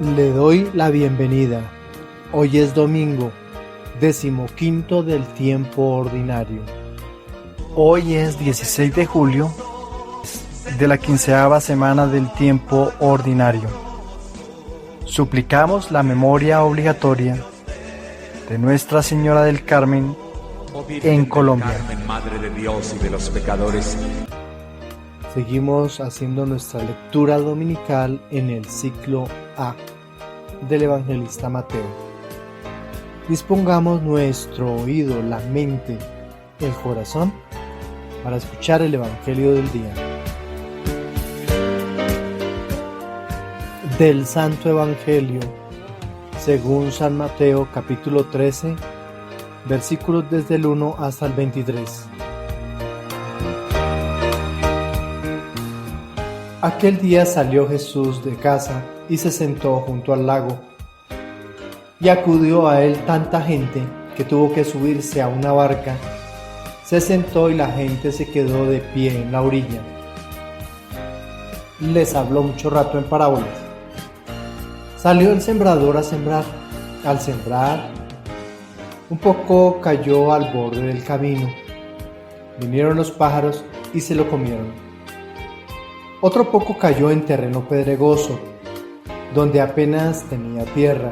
Le doy la bienvenida. Hoy es domingo, 15º del tiempo ordinario. Hoy es 16 de julio de la 15ª semana del tiempo ordinario. Suplicamos la memoria obligatoria de Nuestra Señora del Carmen en Colombia. Carmen, Madre de Dios y de los pecadores. Seguimos haciendo nuestra lectura dominical en el ciclo A del evangelista Mateo. Dispongamos nuestro oído, la mente, el corazón para escuchar el evangelio del día. Del Santo Evangelio según San Mateo, capítulo 13, versículos desde el 1 hasta el 23. Aquel día salió Jesús de casa y se sentó junto al lago. Y acudió a él tanta gente que tuvo que subirse a una barca. Se sentó y la gente se quedó de pie en la orilla. Les habló mucho rato en parábolas. Salió el sembrador a sembrar. Al sembrar, un poco cayó al borde del camino. Vinieron los pájaros y se lo comieron. Otro poco cayó en terreno pedregoso, donde apenas tenía tierra,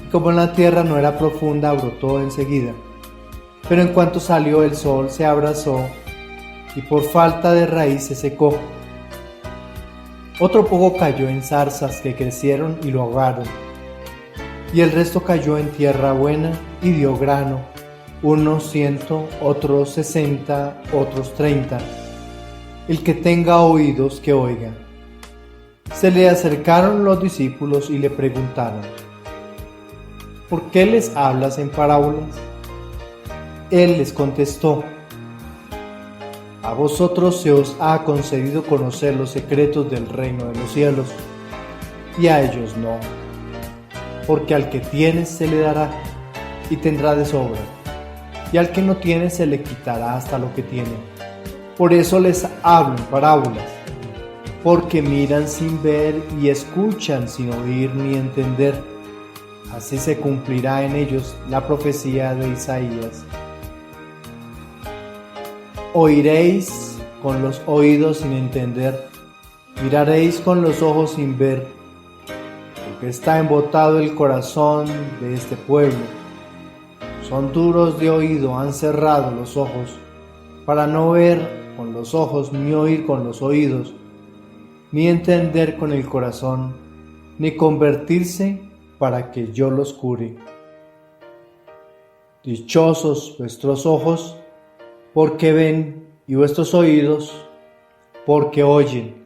y como la tierra no era profunda, brotó enseguida. Pero en cuanto salió el sol, se abrazó, y por falta de raíz se secó. Otro poco cayó en zarzas que crecieron y lo ahogaron, y el resto cayó en tierra buena y dio grano, unos 100, otros 60, otros 30. El que tenga oídos, que oiga. Se le acercaron los discípulos y le preguntaron: ¿por qué les hablas en parábolas? Él les contestó: a vosotros se os ha concedido conocer los secretos del reino de los cielos, y a ellos no. Porque al que tiene se le dará, y tendrá de sobra, y al que no tiene se le quitará hasta lo que tiene. Por eso les hablo en parábolas, porque miran sin ver y escuchan sin oír ni entender. Así se cumplirá en ellos la profecía de Isaías. Oiréis con los oídos sin entender, miraréis con los ojos sin ver, porque está embotado el corazón de este pueblo. Son duros de oído, han cerrado los ojos, para no ver con los ojos, ni oír con los oídos, ni entender con el corazón, ni convertirse para que yo los cure. Dichosos vuestros ojos, porque ven, y vuestros oídos, porque oyen.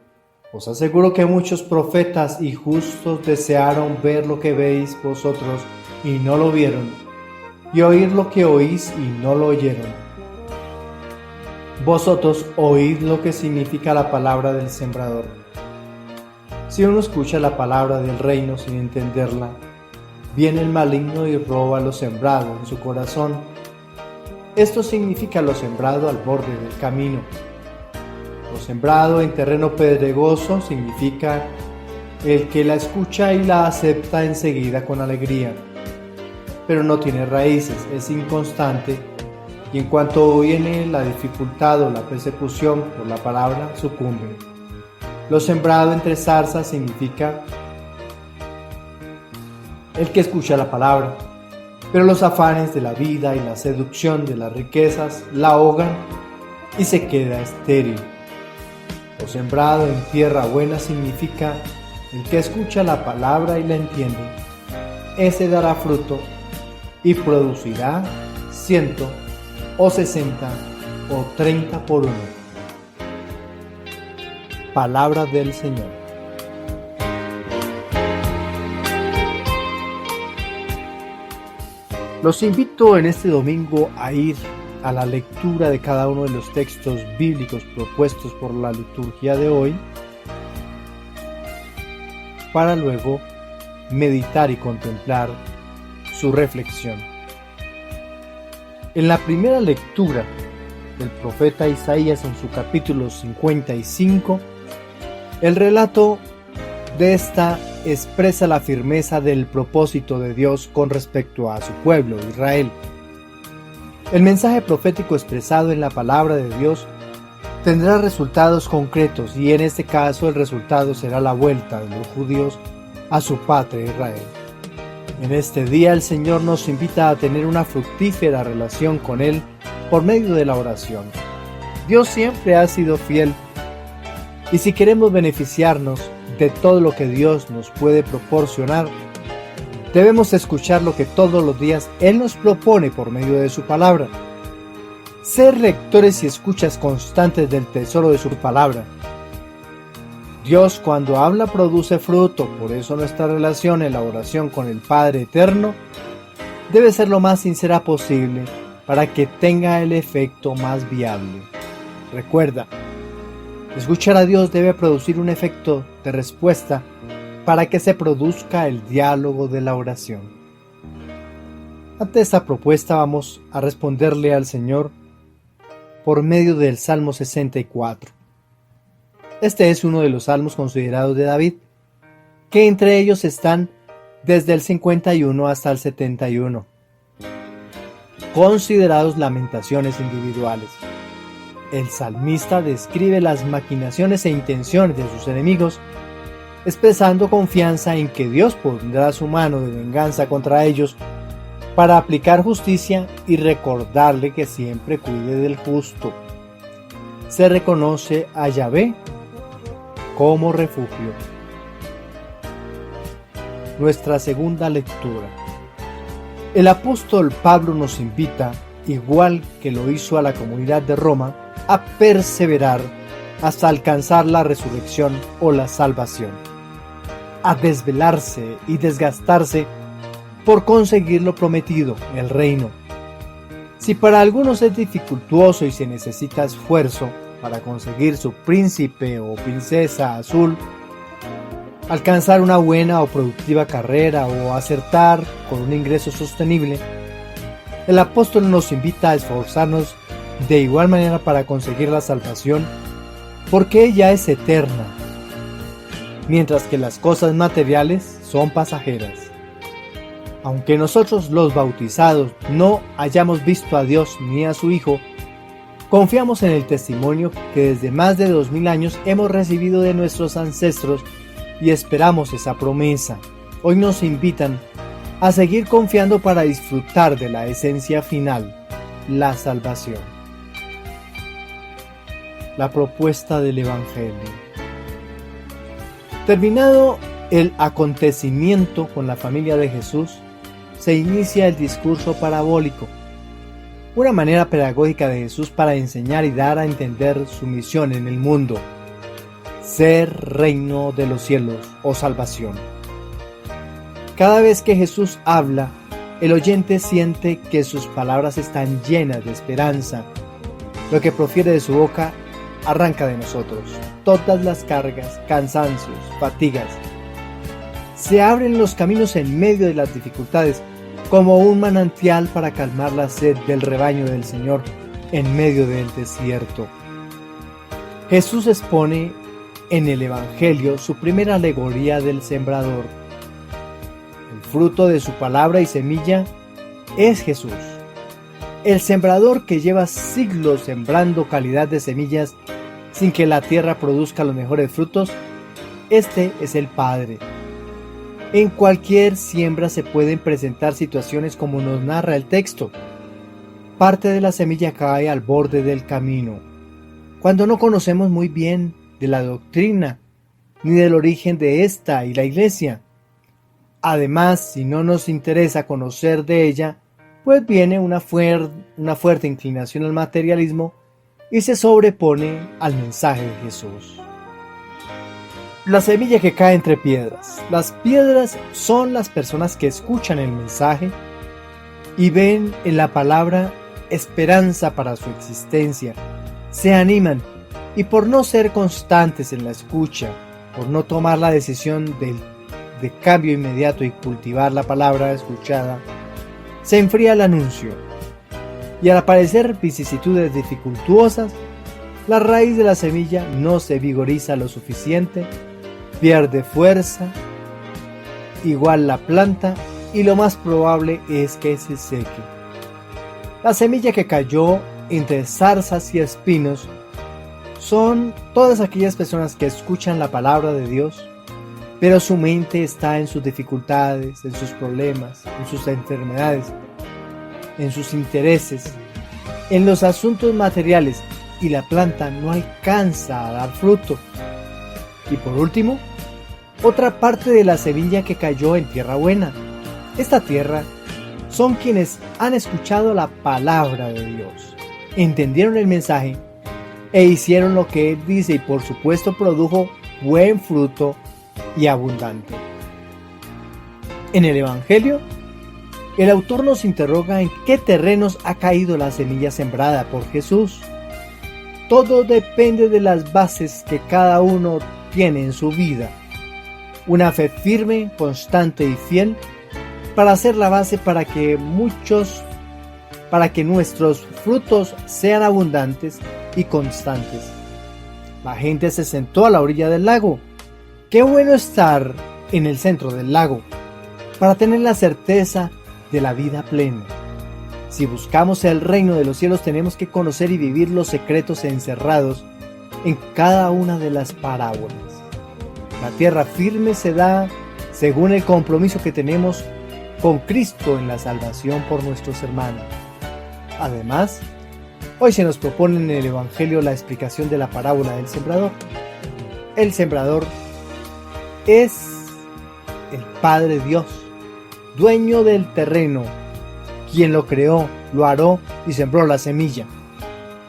Os aseguro que muchos profetas y justos desearon ver lo que veis vosotros y no lo vieron, y oír lo que oís y no lo oyeron. Vosotros oíd lo que significa la palabra del sembrador. Si uno escucha la palabra del reino sin entenderla, viene el maligno y roba lo sembrado en su corazón. Esto significa lo sembrado al borde del camino. Lo sembrado en terreno pedregoso significa el que la escucha y la acepta enseguida con alegría, pero no tiene raíces, es inconstante, y en cuanto viene la dificultad o la persecución por la palabra, sucumbe. Lo sembrado entre zarzas significa el que escucha la palabra, pero los afanes de la vida y la seducción de las riquezas la ahogan y se queda estéril. Lo sembrado en tierra buena significa el que escucha la palabra y la entiende. Ese dará fruto y producirá 100 o 60 o 30 por uno. Palabra del Señor. Los invito en este domingo a ir a la lectura de cada uno de los textos bíblicos propuestos por la liturgia de hoy, para luego meditar y contemplar su reflexión. En la primera lectura del profeta Isaías, en su capítulo 55, el relato de esta expresa la firmeza del propósito de Dios con respecto a su pueblo, Israel. El mensaje profético expresado en la palabra de Dios tendrá resultados concretos y en este caso el resultado será la vuelta de los judíos a su patria Israel. En este día el Señor nos invita a tener una fructífera relación con Él por medio de la oración. Dios siempre ha sido fiel y si queremos beneficiarnos de todo lo que Dios nos puede proporcionar, debemos escuchar lo que todos los días Él nos propone por medio de su palabra. Ser lectores y escuchas constantes del tesoro de su palabra. Dios cuando habla produce fruto, por eso nuestra relación en la oración con el Padre Eterno debe ser lo más sincera posible para que tenga el efecto más viable. Recuerda, escuchar a Dios debe producir un efecto de respuesta para que se produzca el diálogo de la oración. Ante esta propuesta vamos a responderle al Señor por medio del Salmo 64. Este es uno de los salmos considerados de David, que entre ellos están desde el 51 hasta el 71, considerados lamentaciones individuales. El salmista describe las maquinaciones e intenciones de sus enemigos, expresando confianza en que Dios pondrá su mano de venganza contra ellos para aplicar justicia y recordarle que siempre cuide del justo. Se reconoce a Yahvé como refugio. Nuestra segunda lectura. El apóstol Pablo nos invita, igual que lo hizo a la comunidad de Roma, a perseverar hasta alcanzar la resurrección o la salvación, a desvelarse y desgastarse por conseguir lo prometido, el reino. Si para algunos es dificultuoso y se necesita esfuerzo para conseguir su príncipe o princesa azul, alcanzar una buena o productiva carrera o acertar con un ingreso sostenible, el apóstol nos invita a esforzarnos de igual manera para conseguir la salvación, porque ella es eterna, mientras que las cosas materiales son pasajeras. Aunque nosotros los bautizados no hayamos visto a Dios ni a su Hijo, confiamos en el testimonio que desde más de 2000 años hemos recibido de nuestros ancestros y esperamos esa promesa. Hoy nos invitan a seguir confiando para disfrutar de la esencia final, la salvación. La propuesta del Evangelio. Terminado el acontecimiento con la familia de Jesús, se inicia el discurso parabólico, una manera pedagógica de Jesús para enseñar y dar a entender su misión en el mundo: ser reino de los cielos o salvación. Cada vez que Jesús habla, el oyente siente que sus palabras están llenas de esperanza. Lo que profiere de su boca arranca de nosotros todas las cargas, cansancios, fatigas. Se abren los caminos en medio de las dificultades, como un manantial para calmar la sed del rebaño del Señor en medio del desierto. Jesús expone en el Evangelio su primera alegoría del sembrador. El fruto de su palabra y semilla es Jesús. El sembrador que lleva siglos sembrando calidad de semillas sin que la tierra produzca los mejores frutos, este es el Padre. En cualquier siembra se pueden presentar situaciones como nos narra el texto. Parte de la semilla cae al borde del camino. Cuando no conocemos muy bien de la doctrina, ni del origen de esta y la iglesia. Además, si no nos interesa conocer de ella, pues viene una fuerte inclinación al materialismo y se sobrepone al mensaje de Jesús. La semilla que cae entre piedras. Las piedras son las personas que escuchan el mensaje y ven en la palabra esperanza para su existencia. Se animan y por no ser constantes en la escucha, por no tomar la decisión de cambio inmediato y cultivar la palabra escuchada, se enfría el anuncio. Y al aparecer vicisitudes dificultuosas, la raíz de la semilla no se vigoriza lo suficiente pierde fuerza, igual la planta, y lo más probable es que se seque. La semilla que cayó entre zarzas y espinos son todas aquellas personas que escuchan la palabra de Dios, pero su mente está en sus dificultades, en sus problemas, en sus enfermedades, en sus intereses, en los asuntos materiales, y la planta no alcanza a dar fruto. Y por último, otra parte de la semilla que cayó en tierra buena. Esta tierra son quienes han escuchado la palabra de Dios, entendieron el mensaje e hicieron lo que Él dice, y por supuesto produjo buen fruto y abundante. En el Evangelio, el autor nos interroga en qué terrenos ha caído la semilla sembrada por Jesús. Todo depende de las bases que cada uno tiene en su vida. Una fe firme, constante y fiel para ser la base para que nuestros frutos sean abundantes y constantes. La gente se sentó a la orilla del lago. Qué bueno estar en el centro del lago para tener la certeza de la vida plena. Si buscamos el reino de los cielos, tenemos que conocer y vivir los secretos encerrados en cada una de las parábolas. La tierra firme se da según el compromiso que tenemos con Cristo en la salvación por nuestros hermanos. Además, hoy se nos propone en el Evangelio la explicación de la parábola del sembrador. El sembrador es el Padre Dios, dueño del terreno, quien lo creó, lo aró y sembró la semilla.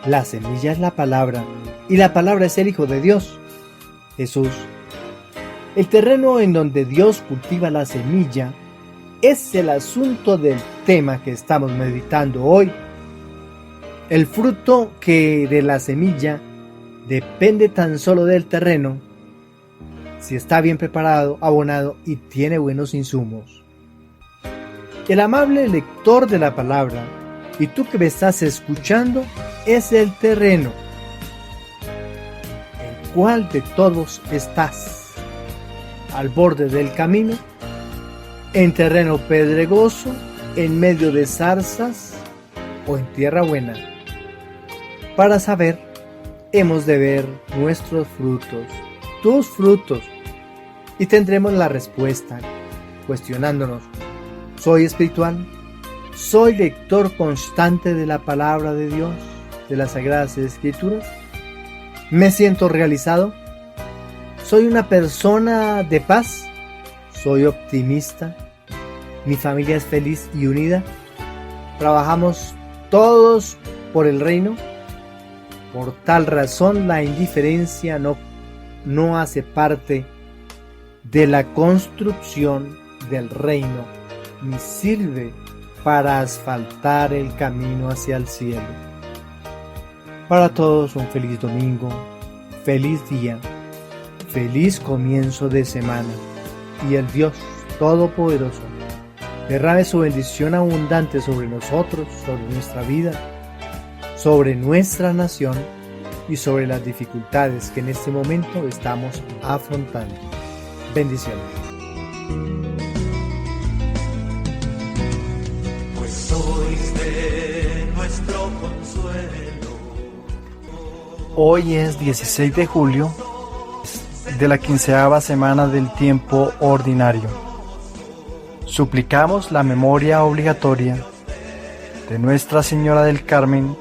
La semilla es la palabra, y la palabra es el Hijo de Dios, Jesús. El terreno en donde Dios cultiva la semilla es el asunto del tema que estamos meditando hoy. El fruto que de la semilla depende tan solo del terreno, si está bien preparado, abonado y tiene buenos insumos. El amable lector de la palabra, y tú que me estás escuchando, es el terreno. ¿En cuál de todos estás? ¿Al borde del camino? ¿En terreno pedregoso? ¿En medio de zarzas? ¿O en tierra buena? Para saber, hemos de ver nuestros frutos, tus frutos, y tendremos la respuesta, cuestionándonos: ¿soy espiritual? ¿Soy lector constante de la palabra de Dios, de las Sagradas Escrituras? ¿Me siento realizado? ¿Soy una persona de paz? ¿Soy optimista? ¿Mi familia es feliz y unida? ¿Trabajamos todos por el reino? Por tal razón, la indiferencia no hace parte de la construcción del reino, ni sirve para asfaltar el camino hacia el cielo. Para todos un feliz domingo, feliz día, feliz comienzo de semana, y el Dios Todopoderoso derrame su bendición abundante sobre nosotros, sobre nuestra vida, sobre nuestra nación y sobre las dificultades que en este momento estamos afrontando. Bendiciones. Pues sois de nuestro consuelo. Hoy es 16 de julio de la 15ª semana del tiempo ordinario. Suplicamos la memoria obligatoria de Nuestra Señora del Carmen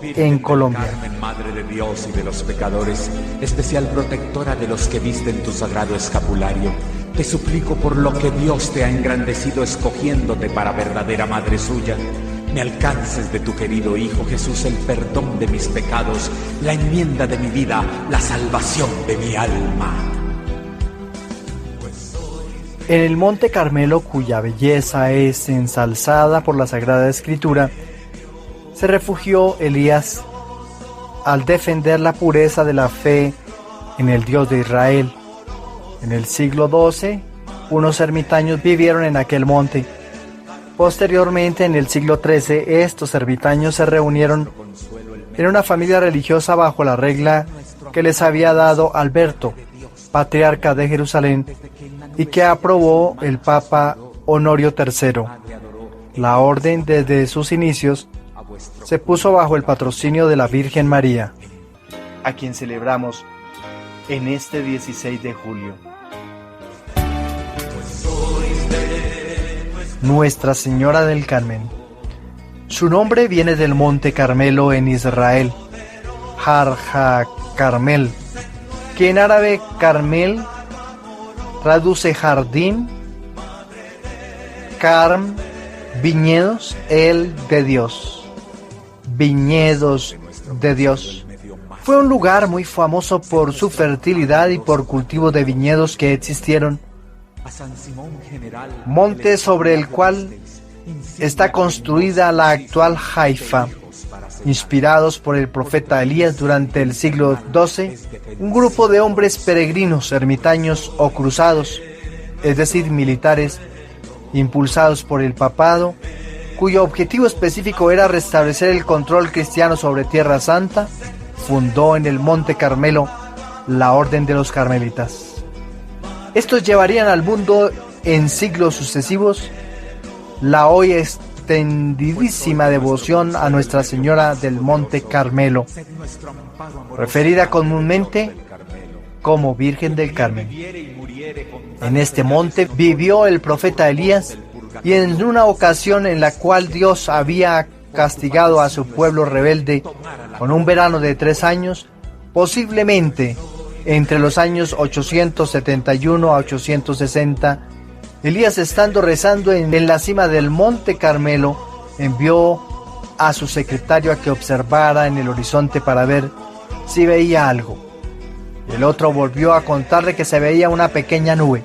en Colombia. Carmen, Madre de Dios y de los pecadores, especial protectora de los que visten tu sagrado escapulario, te suplico por lo que Dios te ha engrandecido escogiéndote para verdadera madre suya, me alcances de tu querido Hijo Jesús el perdón de mis pecados, la enmienda de mi vida, la salvación de mi alma. En el Monte Carmelo, cuya belleza es ensalzada por la Sagrada Escritura, se refugió Elías al defender la pureza de la fe en el Dios de Israel. En el siglo XII, unos ermitaños vivieron en aquel monte. Posteriormente, en el siglo XIII, estos ermitaños se reunieron en una familia religiosa bajo la regla que les había dado Alberto, patriarca de Jerusalén, y que aprobó el Papa Honorio III. La orden desde sus inicios se puso bajo el patrocinio de la Virgen María, a quien celebramos en este 16 de julio. Nuestra Señora del Carmen. Su nombre viene del Monte Carmelo en Israel, Har HaCarmel, que en árabe Carmel traduce jardín, Carm, viñedos, el de Dios, viñedos de Dios. Fue un lugar muy famoso por su fertilidad y por cultivo de viñedos que existieron. Monte sobre el cual está construida la actual Haifa. Inspirados por el profeta Elías durante el siglo XII, un grupo de hombres peregrinos, ermitaños o cruzados, es decir, militares, impulsados por el papado, cuyo objetivo específico era restablecer el control cristiano sobre Tierra Santa, fundó en el Monte Carmelo la Orden de los Carmelitas. Estos llevarían al mundo en siglos sucesivos la hoy extendidísima devoción a Nuestra Señora del Monte Carmelo, referida comúnmente como Virgen del Carmen. En este monte vivió el profeta Elías, y en una ocasión en la cual Dios había castigado a su pueblo rebelde con un verano de 3 años, posiblemente entre los años 871 a 860, Elías, estando rezando en la cima del Monte Carmelo, envió a su secretario a que observara en el horizonte para ver si veía algo. El otro volvió a contarle que se veía una pequeña nube.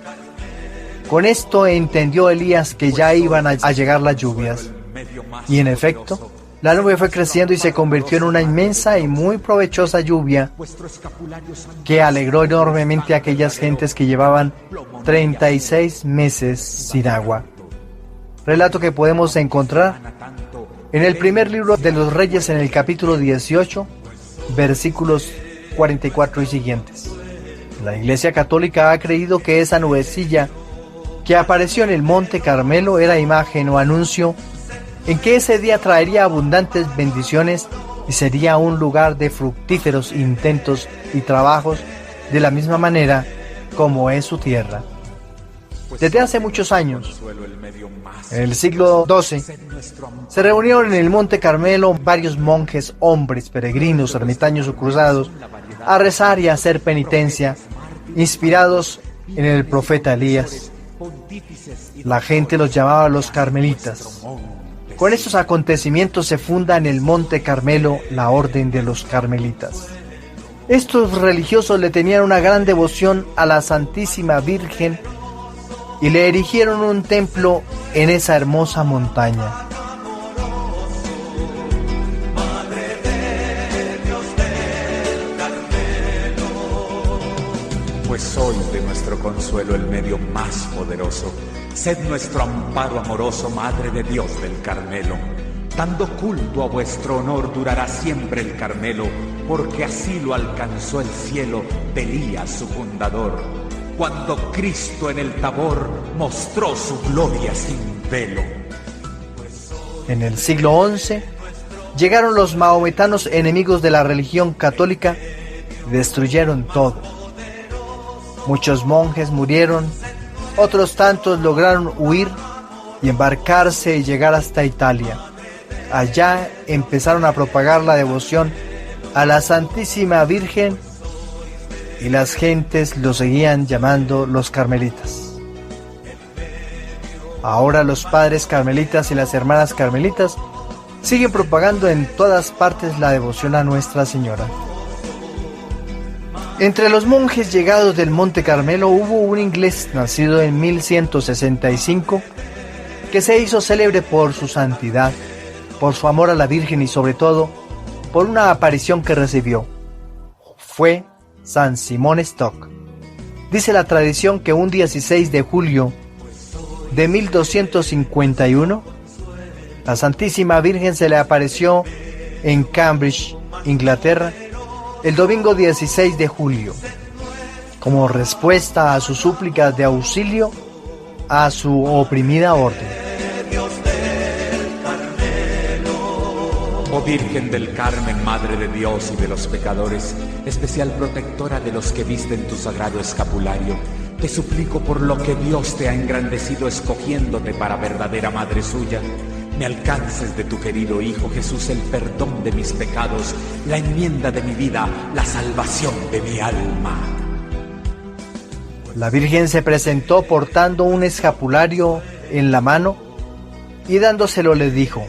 Con esto entendió Elías que ya iban a llegar las lluvias. Y en efecto, la nube fue creciendo y se convirtió en una inmensa y muy provechosa lluvia que alegró enormemente a aquellas gentes que llevaban 36 meses sin agua. Relato que podemos encontrar en el primer libro de los Reyes, en el capítulo 18, versículos 44 y siguientes. La Iglesia Católica ha creído que esa nubecilla que apareció en el Monte Carmelo era imagen o anuncio en que ese día traería abundantes bendiciones y sería un lugar de fructíferos intentos y trabajos, de la misma manera como es su tierra. Desde hace muchos años, en el siglo XII, se reunieron en el Monte Carmelo varios monjes, hombres, peregrinos, ermitaños o cruzados, a rezar y a hacer penitencia, inspirados en el profeta Elías. La gente los llamaba los carmelitas. Con estos acontecimientos se funda en el Monte Carmelo la Orden de los Carmelitas. Estos religiosos le tenían una gran devoción a la Santísima Virgen y le erigieron un templo en esa hermosa montaña. Pues soy de nuestro consuelo el medio más poderoso. Sed nuestro amparo amoroso, Madre de Dios del Carmelo. Dando culto a vuestro honor durará siempre el Carmelo, porque así lo alcanzó el cielo de Elías su fundador, cuando Cristo en el Tabor mostró su gloria sin velo. En el siglo XI llegaron los mahometanos, enemigos de la religión católica, y destruyeron todo. Muchos monjes murieron, otros tantos lograron huir y embarcarse y llegar hasta Italia. Allá empezaron a propagar la devoción a la Santísima Virgen y las gentes lo seguían llamando los carmelitas. Ahora los padres carmelitas y las hermanas carmelitas siguen propagando en todas partes la devoción a Nuestra Señora. Entre los monjes llegados del Monte Carmelo hubo un inglés nacido en 1165 que se hizo célebre por su santidad, por su amor a la Virgen y sobre todo por una aparición que recibió. Fue San Simón Stock. Dice la tradición que un 16 de julio de 1251, la Santísima Virgen se le apareció en Cambridge, Inglaterra, el domingo 16 de julio. como respuesta a sus súplicas de auxilio a su oprimida orden. Oh Virgen del Carmen, Madre de Dios y de los pecadores, especial protectora de los que visten tu sagrado escapulario, te suplico por lo que Dios te ha engrandecido escogiéndote para verdadera Madre suya, me alcances de tu querido Hijo Jesús el perdón de mis pecados, la enmienda de mi vida, la salvación de mi alma. La Virgen se presentó portando un escapulario en la mano y dándoselo le dijo: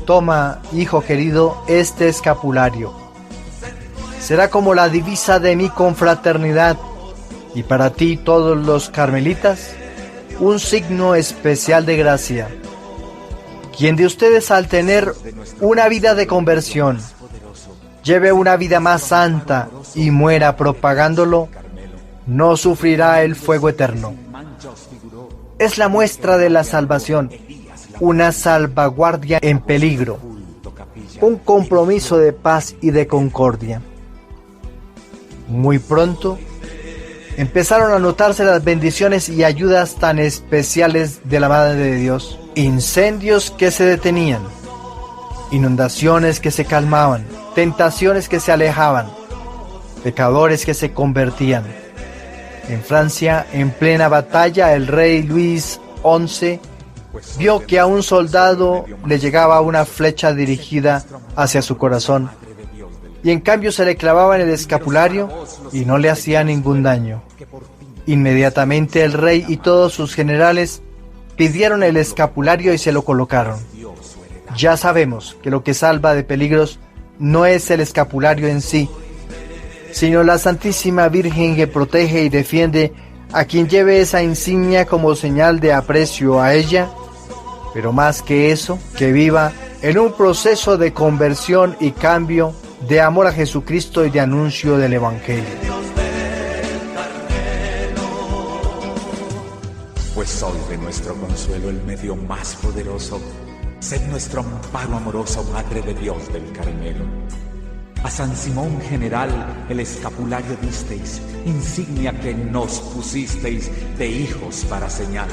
toma, hijo querido, este escapulario. Será como la divisa de mi confraternidad y para ti, todos los carmelitas, un signo especial de gracia. Quien de ustedes, al tener una vida de conversión, lleve una vida más santa y muera propagándolo, no sufrirá el fuego eterno. Es la muestra de la salvación, una salvaguardia en peligro, un compromiso de paz y de concordia. Muy pronto empezaron a notarse las bendiciones y ayudas tan especiales de la Madre de Dios. Incendios que se detenían, inundaciones que se calmaban, tentaciones que se alejaban, pecadores que se convertían. En Francia, en plena batalla, el rey Luis XI vio que a un soldado le llegaba una flecha dirigida hacia su corazón, y en cambio se le clavaba en el escapulario y no le hacía ningún daño. Inmediatamente el rey y todos sus generales pidieron el escapulario y se lo colocaron. Ya sabemos que lo que salva de peligros no es el escapulario en sí, sino la Santísima Virgen que protege y defiende a quien lleve esa insignia como señal de aprecio a ella, pero más que eso, que viva en un proceso de conversión y cambio, de amor a Jesucristo y de anuncio del Evangelio. Pues soy de nuestro consuelo el medio más poderoso. Sed nuestro amparo amoroso, Madre de Dios del Carmelo. A San Simón General el escapulario disteis, insignia que nos pusisteis de hijos para señal.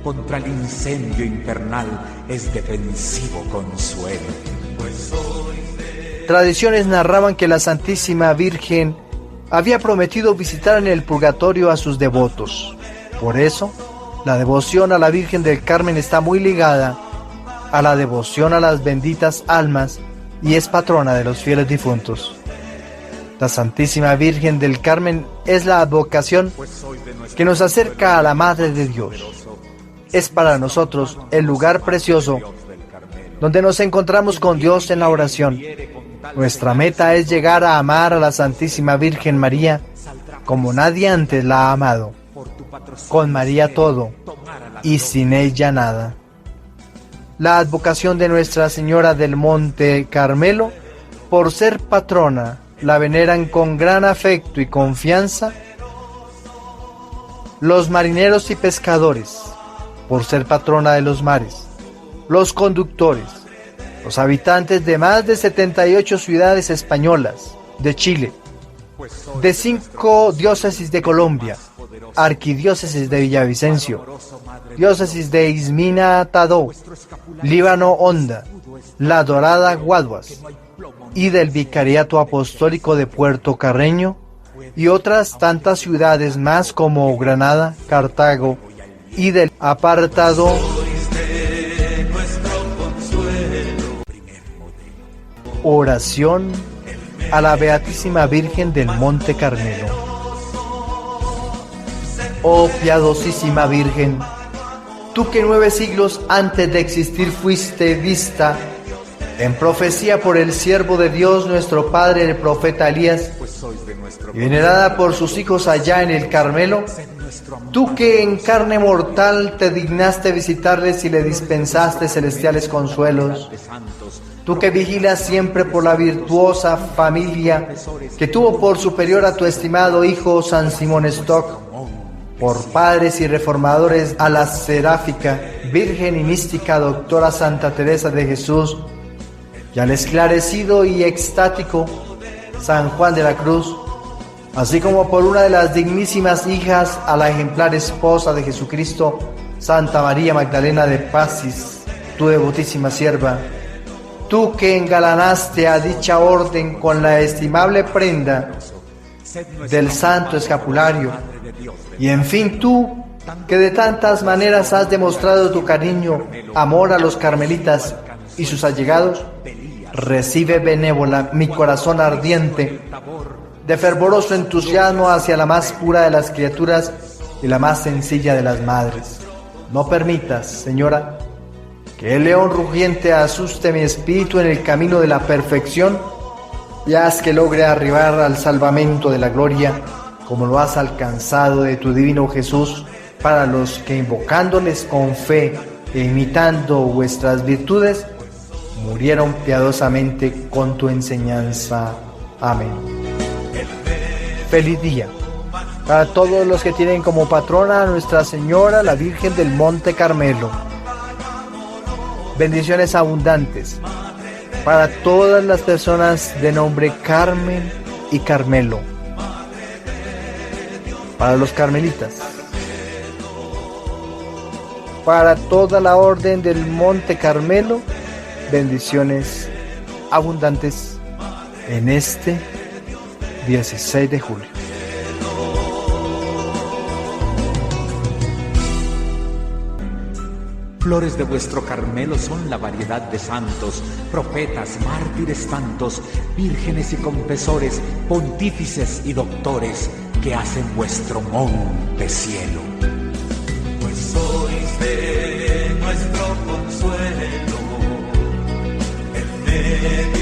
Contra el incendio infernal es defensivo consuelo. Tradiciones narraban que la Santísima Virgen había prometido visitar en el purgatorio a sus devotos. Por eso, la devoción a la Virgen del Carmen está muy ligada a la devoción a las benditas almas y es patrona de los fieles difuntos. La Santísima Virgen del Carmen es la advocación que nos acerca a la Madre de Dios. Es para nosotros el lugar precioso donde nos encontramos con Dios en la oración. Nuestra meta es llegar a amar a la Santísima Virgen María como nadie antes la ha amado. Con María todo y sin ella nada. La advocación de Nuestra Señora del Monte Carmelo, por ser patrona, la veneran con gran afecto y confianza los marineros y pescadores, por ser patrona de los mares, los conductores, los habitantes de más de 78 ciudades españolas, de Chile, de 5 diócesis de Colombia, arquidiócesis de Villavicencio, diócesis de Ismina Tadó, Líbano Honda, La Dorada Guaduas, y del Vicariato Apostólico de Puerto Carreño, y otras tantas ciudades más como Granada, Cartago, y del apartado Oración a la Beatísima Virgen del Monte Carmelo. Oh piadosísima Virgen, tú que 9 siglos antes de existir fuiste vista en profecía por el siervo de Dios nuestro Padre el profeta Elías y venerada por sus hijos allá en el Carmelo, tú que en carne mortal te dignaste visitarles y le dispensaste celestiales consuelos, tú que vigilas siempre por la virtuosa familia que tuvo por superior a tu estimado hijo San Simón Stock, por padres y reformadores a la seráfica, virgen y mística doctora Santa Teresa de Jesús, y al esclarecido y extático San Juan de la Cruz, así como por una de las dignísimas hijas a la ejemplar esposa de Jesucristo, Santa María Magdalena de Pacis, tu devotísima sierva, tú que engalanaste a dicha orden con la estimable prenda del santo escapulario, y en fin tú, que de tantas maneras has demostrado tu cariño, amor a los carmelitas y sus allegados, recibe benévola mi corazón ardiente de fervoroso entusiasmo hacia la más pura de las criaturas y la más sencilla de las madres. No permitas, Señora, que el león rugiente asuste mi espíritu en el camino de la perfección y haz que logre arribar al salvamento de la gloria, como lo has alcanzado de tu divino Jesús, para los que invocándoles con fe e imitando vuestras virtudes, murieron piadosamente con tu enseñanza. Amén. Feliz día para todos los que tienen como patrona a Nuestra Señora, la Virgen del Monte Carmelo. Bendiciones abundantes para todas las personas de nombre Carmen y Carmelo. Para los carmelitas. Para toda la orden del Monte Carmelo, bendiciones abundantes en este 16 de julio. Flores de vuestro Carmelo son la variedad de santos, profetas, mártires tantos, vírgenes y confesores, pontífices y doctores, que hacen vuestro monte cielo. Pues sois de nuestro consuelo, en medio